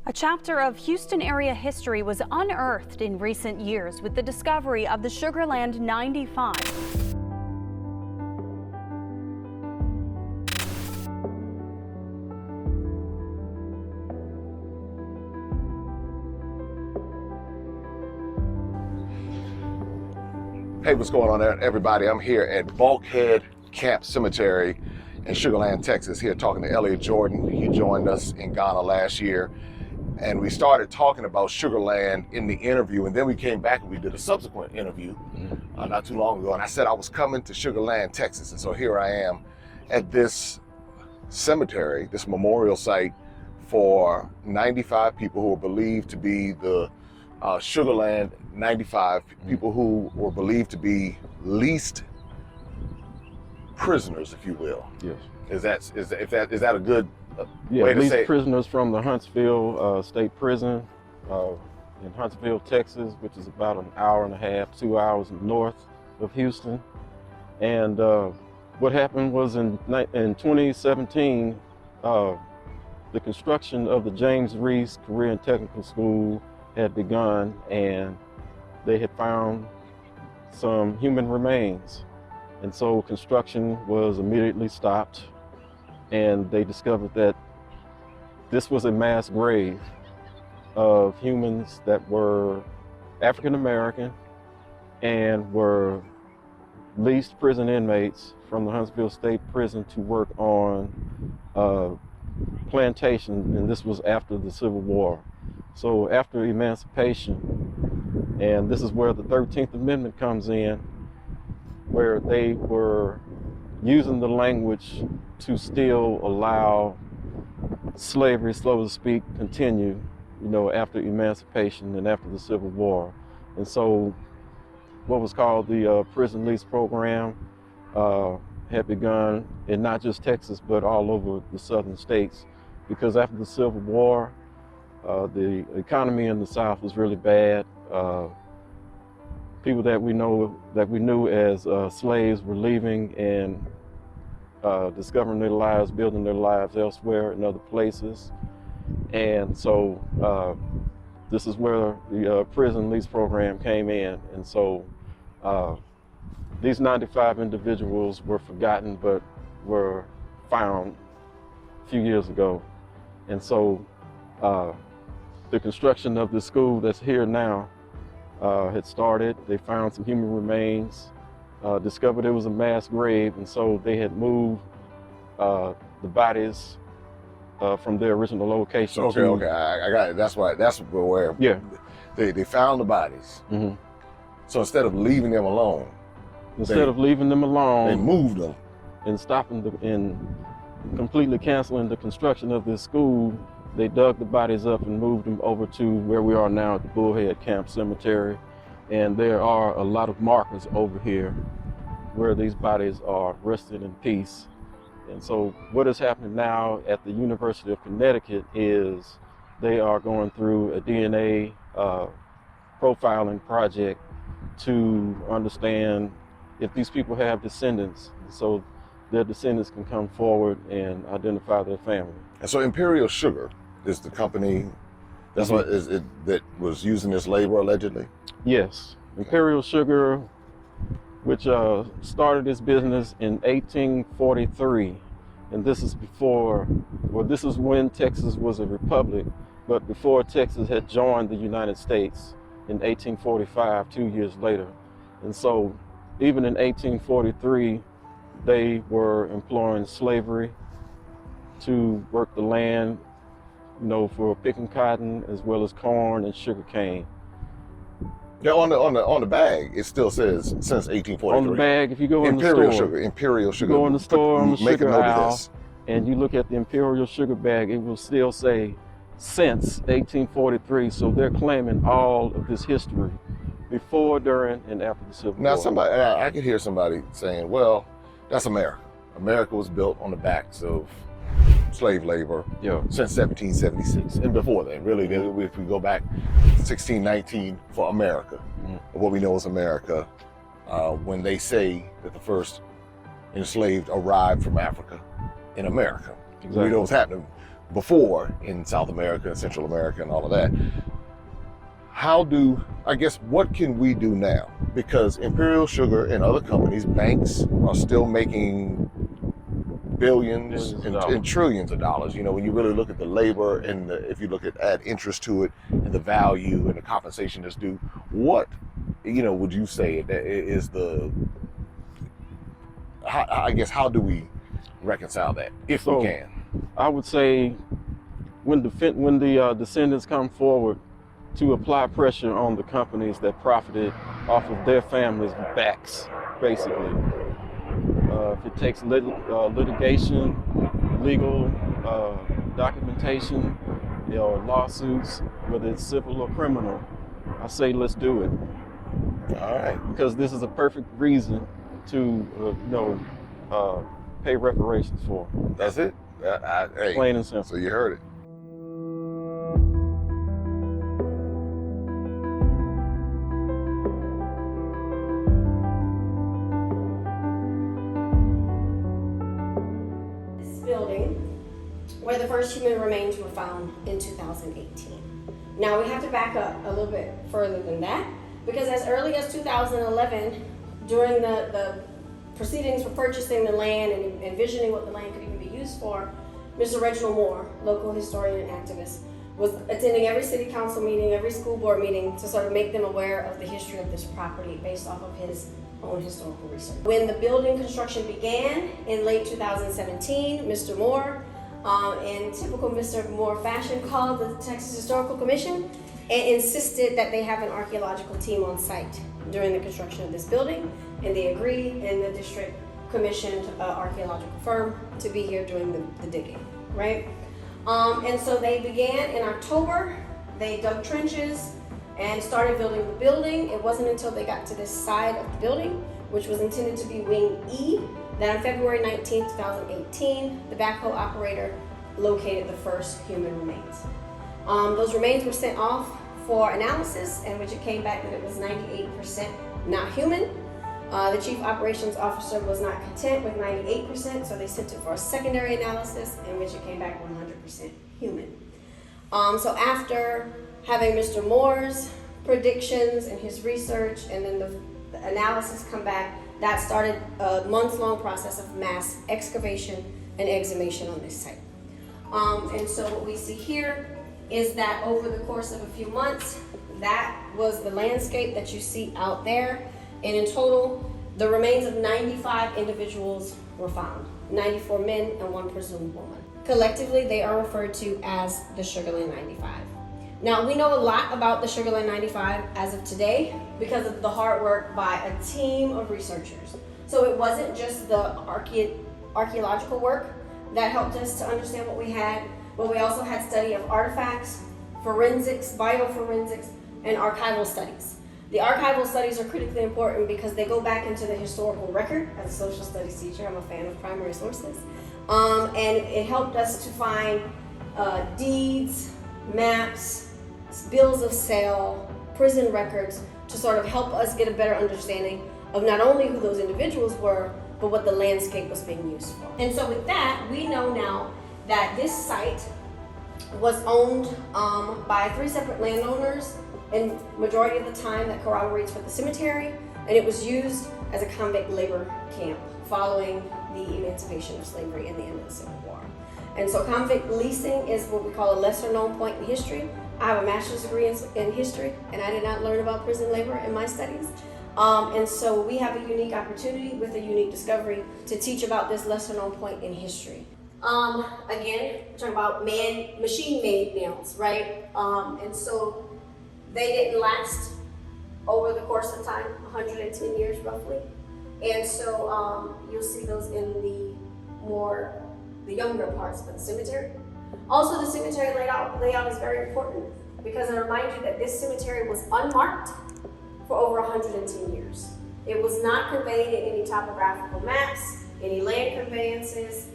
A chapter of Houston area history was unearthed in recent years with the discovery of the Sugarland 95. Hey, what's going on, everybody? I'm here at Bulkhead Camp Cemetery in Sugarland, Texas, here talking to Elliot Jordan. He joined us in Ghana last year, and we started talking about Sugarland in the interview, and then we came back and we did a subsequent interview not too long ago, and I said I was coming to Sugarland, Texas, and so here I am at this cemetery, this memorial site for 95 people who are believed to be the Sugarland 95 people who were believed to be leased prisoners, if you will. Yes. Is that a good way to leased say it? Prisoners from the Huntsville State Prison in Huntsville, Texas, which is about an hour and a half, 2 hours north of Houston. And what happened was in 2017, the construction of the James Reese Career and Technical School had begun, and they had found some human remains. And so construction was immediately stopped, and they discovered that this was a mass grave of humans that were African American and were leased prison inmates from the Huntsville State Prison to work on plantation, and this was after the Civil War. So after emancipation, and this is where the 13th Amendment comes in, where they were using the language to still allow slavery, so to speak, continue, after emancipation and after the Civil War. And so what was called the prison lease program had begun in not just Texas, but all over the southern states, because after the Civil War, the economy in the South was really bad. People that we knew as slaves were leaving and discovering their lives, building their lives elsewhere in other places. And so this is where the prison lease program came in. And so these 95 individuals were forgotten, but were found a few years ago. And so the construction of the school that's here now had started. They found some human remains, discovered it was a mass grave, and so they had moved the bodies from their original location. Okay, I got it. That's where they found the bodies. Mm-hmm. So instead of leaving them alone, they moved them and stopping and completely canceling the construction of this school. They dug the bodies up and moved them over to where we are now at the Bulkhead Camp Cemetery. And there are a lot of markers over here where these bodies are resting in peace. And so what is happening now at the University of Connecticut is they are going through a DNA profiling project to understand if these people have descendants, so their descendants can come forward and identify their family. And so Imperial Sugar is the company that was using this labor allegedly? Yes, Imperial Sugar, which started its business in 1843, and this is when Texas was a republic, but before Texas had joined the United States in 1845, 2 years later. And so even in 1843, they were employing slavery to work the land, for picking cotton as well as corn and sugar cane. Yeah, on the bag, it still says since 1843. On the bag, if you go in the store, Imperial Sugar. You go in the store on the sugar aisle, this. And you look at the Imperial Sugar bag, it will still say since 1843. So they're claiming all of this history before, during, and after the Civil War. Now, I could hear somebody saying, "Well, that's America. America was built on the backs of slave labor since 1776 and before then. Really, if we go back 1619 for America, what we know is America, when they say that the first enslaved arrived from Africa in America. Exactly. We know what's happening before in South America and Central America and all of that. What can we do now? Because Imperial Sugar and other companies, banks are still making billions and trillions of dollars. You know, when you really look at the labor and if you look at add interest to it and the value and the compensation that's due, what, would you say that is how do we reconcile that, if we can? I would say when the descendants come forward to apply pressure on the companies that profited off of their families' backs, basically. If it takes litigation, legal documentation, lawsuits, whether it's civil or criminal, I say let's do it. All right. Because this is a perfect reason to, pay reparations for. That's it. Hey, plain and simple. So you heard it. Where the first human remains were found in 2018. Now we have to back up a little bit further than that, because as early as 2011, during the proceedings for purchasing the land and envisioning what the land could even be used for, Mr. Reginald Moore, local historian and activist, was attending every city council meeting, every school board meeting to sort of make them aware of the history of this property based off of his own historical research. When the building construction began in late 2017, Mr. Moore, in typical Mr. Moore fashion, called the Texas Historical Commission and insisted that they have an archaeological team on site during the construction of this building, and they agreed, and the district commissioned an archaeological firm to be here doing the digging, right? And so they began in October. They dug trenches and started building the building. It wasn't until they got to this side of the building, which was intended to be Wing E, that on February 19, 2018, the backhoe operator located the first human remains. Those remains were sent off for analysis, in which it came back that it was 98% not human. The chief operations officer was not content with 98%, so they sent it for a secondary analysis, in which it came back 100% human. So after having Mr. Moore's predictions and his research, and then the analysis come back, that started a months-long process of mass excavation and exhumation on this site. And so what we see here is that over the course of a few months, that was the landscape that you see out there. And in total, the remains of 95 individuals were found, 94 men and 1 presumed woman. Collectively, they are referred to as the Sugarland 95. Now, we know a lot about the Sugarland 95 as of today because of the hard work by a team of researchers. So it wasn't just the archaeological work that helped us to understand what we had, but we also had study of artifacts, forensics, bioforensics, and archival studies. The archival studies are critically important because they go back into the historical record. As a social studies teacher, I'm a fan of primary sources. And it helped us to find deeds, maps, bills of sale, prison records, to sort of help us get a better understanding of not only who those individuals were, but what the landscape was being used for. And so with that, we know now that this site was owned by 3 separate landowners, and majority of the time that corroborates for the cemetery, and it was used as a convict labor camp following the emancipation of slavery and the end of the Civil War. And so convict leasing is what we call a lesser known point in history. I have a master's degree in history, and I did not learn about prison labor in my studies. And so we have a unique opportunity with a unique discovery to teach about this lesser known point in history. Again, we're talking about machine-made nails, right? And so they didn't last over the course of time, 110 years roughly. And so you'll see those in the younger parts of the cemetery. Also, the cemetery layout is very important because I remind you that this cemetery was unmarked for over 110 years. It was not conveyed in any topographical maps, any land conveyances.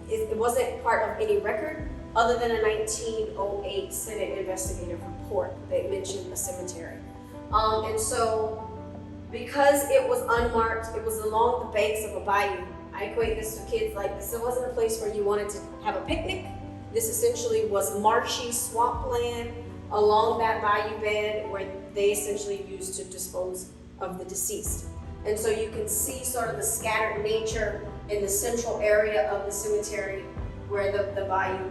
It wasn't part of any record other than a 1908 Senate investigative report that mentioned the cemetery. And so because it was unmarked, it was along the banks of a bayou. I equate this to kids like this wasn't a place where you wanted to have a picnic. This essentially was marshy swampland along that bayou bed where they essentially used to dispose of the deceased. And so you can see sort of the scattered nature in the central area of the cemetery where the bayou,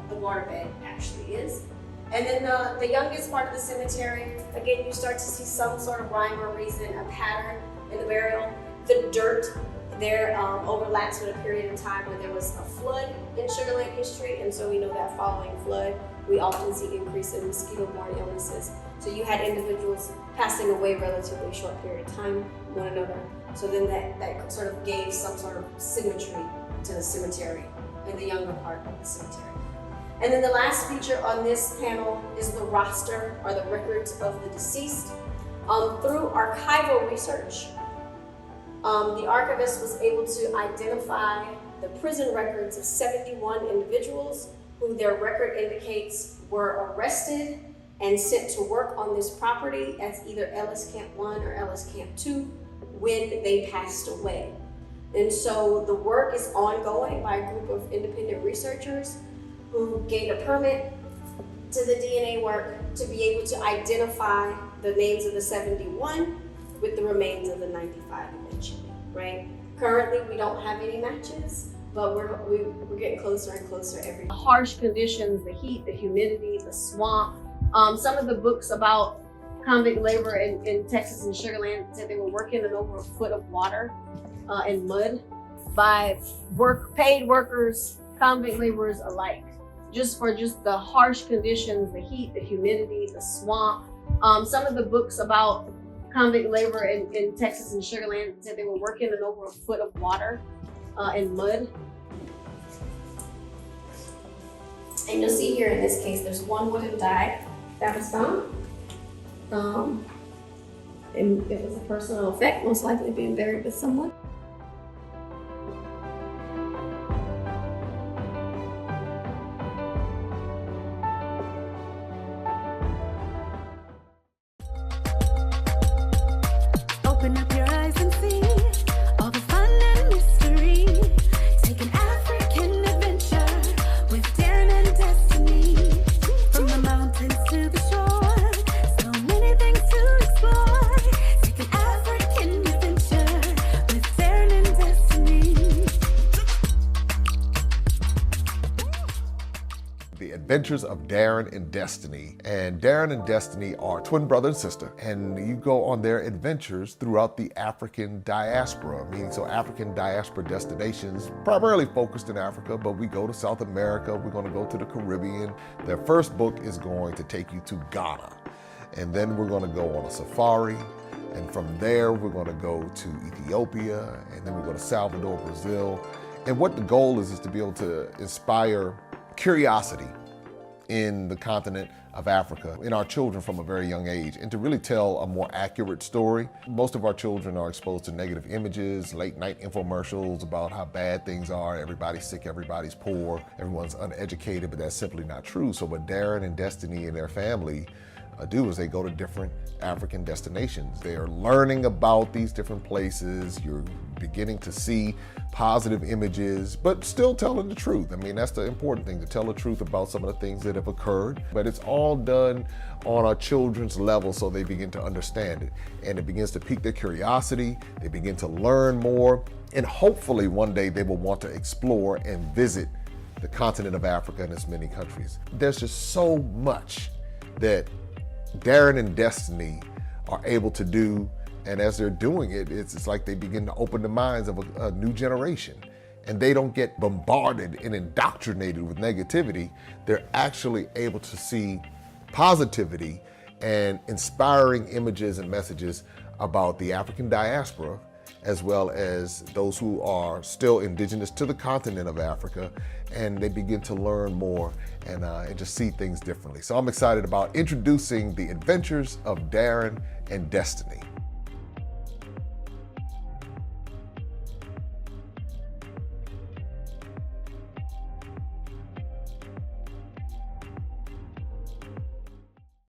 the waterbed actually is. And then the youngest part of the cemetery, again, you start to see some sort of rhyme or reason, a pattern in the burial. The dirt there overlaps with a period of time where there was a flood in Sugarland history, and so we know that following flood, we often see increase in mosquito-borne illnesses. So you had individuals passing away relatively short period of time, one another. So then that sort of gave some sort of symmetry to the cemetery in the younger part of the cemetery. And then the last feature on this panel is the roster, or the records of the deceased. Through archival research, the archivist was able to identify the prison records of 71 individuals who their record indicates were arrested and sent to work on this property as either Ellis Camp 1 or Ellis Camp 2 when they passed away. And so the work is ongoing by a group of independent researchers who gained a permit to the DNA work to be able to identify the names of the 71 with the remains of the 95 eventually, right? Currently, we don't have any matches, but we're getting closer and closer every day. The harsh conditions, the heat, the humidity, the swamp. Some of the books about convict labor in Texas and Sugarland said they were working in over a foot of water and mud by paid workers, convict laborers alike. Just for the harsh conditions, the heat, the humidity, the swamp. Some of the books about convict labor in Texas and Sugarland said they were working in over a foot of water and mud. And you'll see here in this case, there's one wooden die that was found. And it was a personal effect, most likely being buried with someone. Open up your eyes and see all the fun and mystery. Take an African adventure with Darren and Destiny. From the mountains to the shore, so many things to explore. Take an African adventure with Darren and Destiny. The Adventures of Darren and Destiny. And Darren and Destiny are twin brother and sister, and you go on their adventures throughout the African diaspora, meaning so African diaspora destinations, primarily focused in Africa, but we go to South America, we're going to go to the Caribbean. Their first book is going to take you to Ghana, and then we're going to go on a safari, and from there we're going to go to Ethiopia, and then we go to Salvador, Brazil. And what the goal is to be able to inspire curiosity in the continent of Africa, in our children from a very young age, and to really tell a more accurate story. Most of our children are exposed to negative images, late night infomercials about how bad things are, everybody's sick, everybody's poor, everyone's uneducated, but that's simply not true. So what Darren and Destiny and their family do is they go to different African destinations. They are learning about these different places. You're beginning to see positive images, but still telling the truth. I mean, that's the important thing, to tell the truth about some of the things that have occurred. But it's all done on our children's level so they begin to understand it. And it begins to pique their curiosity. They begin to learn more. And hopefully one day they will want to explore and visit the continent of Africa and its many countries. There's just so much that Darren and Destiny are able to do, and as they're doing it, it's like they begin to open the minds of a new generation, and they don't get bombarded and indoctrinated with negativity. They're actually able to see positivity and inspiring images and messages about the African diaspora, as well as those who are still indigenous to the continent of Africa, and they begin to learn more and just see things differently. So I'm excited about introducing the Adventures of Darren and Destiny.